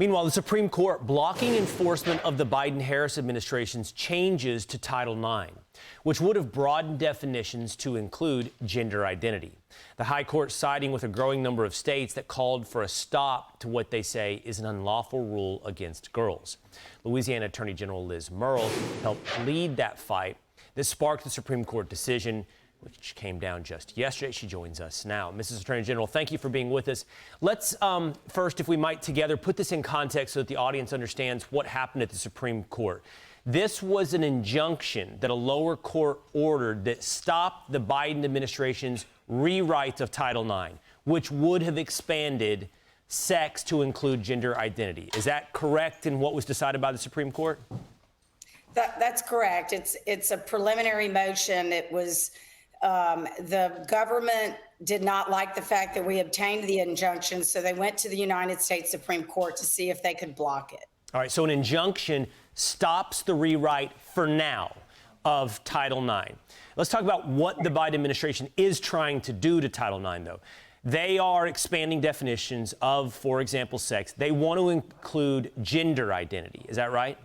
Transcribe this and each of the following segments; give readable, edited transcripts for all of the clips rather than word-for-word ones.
Meanwhile, the Supreme Court blocking enforcement of the Biden-Harris administration's changes to Title IX, which would have broadened definitions to include gender identity. The High Court siding with a growing number of states that called for a stop to what they say is an unlawful rule against girls. Louisiana Attorney General Liz Murrill helped lead that fight that sparked the Supreme Court decision, which came down just yesterday. She joins us now. Mrs. Attorney General, thank you for being with us. Let's first, if we might together, put this in context so that the audience understands what happened at the Supreme Court. This was an injunction that a lower court ordered that stopped the Biden administration's rewrite of Title IX, which would have expanded sex to include gender identity. Is that correct in what was decided by the Supreme Court? That's correct. It's a preliminary motion. It was the government did not like the fact that we obtained the injunction, so they went to the United States Supreme Court to see if they could block it. All right, so an injunction stops the rewrite for now of Title IX. Let's talk about what the Biden administration is trying to do to Title IX, though. They are expanding definitions of, for example, sex. They want to include gender identity. Is that right?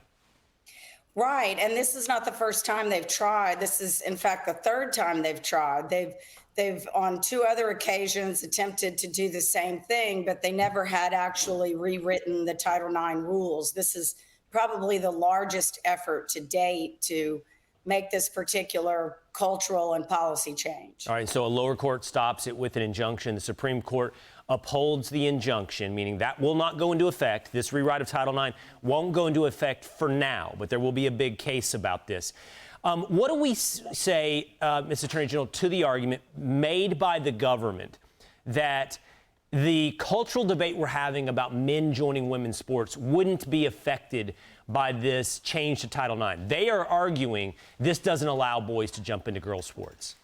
Right, and this is not the first time they've tried. This is, in fact, the third time they've tried. They've on two other occasions attempted to do the same thing, but they never had actually rewritten the Title IX rules. This is probably the largest effort to date to make this particular cultural and policy change. All right, so a lower court stops it with an injunction. The Supreme Court upholds the injunction, meaning that will not go into effect. This rewrite of Title IX won't go into effect for now, but there will be a big case about this. What do we say, Mr. Attorney General, to the argument made by the government that the cultural debate we're having about men joining women's sports wouldn't be affected by this change to Title IX? They are arguing this doesn't allow boys to jump into girls' sports.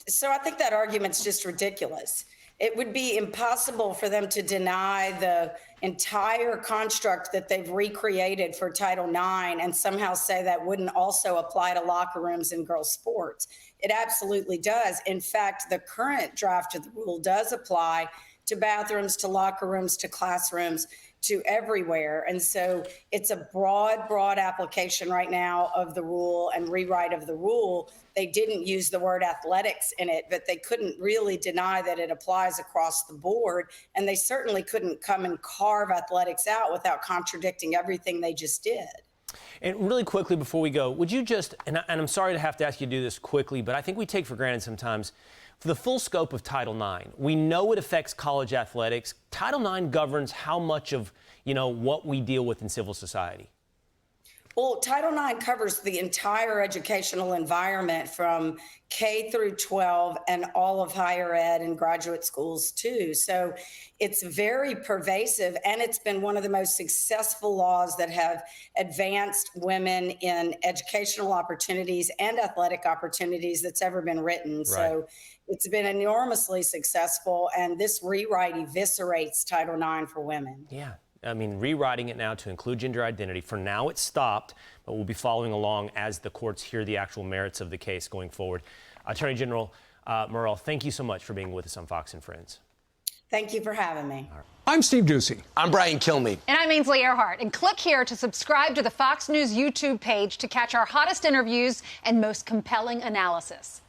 So I think that argument's just ridiculous. It would be impossible for them to deny the entire construct that they've recreated for Title IX and somehow say that wouldn't also apply to locker rooms and girls' sports. It absolutely does. In fact, the current draft of the rule does apply to bathrooms, to locker rooms, to classrooms, to everywhere. And so it's a broad application right now of the rule and rewrite of the rule. They didn't use the word athletics in it, but they couldn't really deny that it applies across the board. And they certainly couldn't come and carve athletics out without contradicting everything they just did. And really quickly before we go, would you just, and I'm sorry to have to ask you to do this quickly, but I think we take for granted sometimes, for the full scope of Title IX, we know it affects college athletics. Title IX governs how much of, what we deal with in civil society. Well, Title IX covers the entire educational environment from K through 12 and all of higher ed and graduate schools too. So it's very pervasive, and it's been one of the most successful laws that have advanced women in educational opportunities and athletic opportunities that's ever been written. Right. So it's been enormously successful, and this rewrite eviscerates Title IX for women. Yeah. I mean, rewriting it now to include gender identity. For now, it's stopped, but we'll be following along as the courts hear the actual merits of the case going forward. Attorney General Murrill, thank you so much for being with us on Fox & Friends. Thank you for having me. Right. I'm Steve Ducey. I'm Brian Kilmeade. And I'm Ainsley Earhart. And click here to subscribe to the Fox News YouTube page to catch our hottest interviews and most compelling analysis.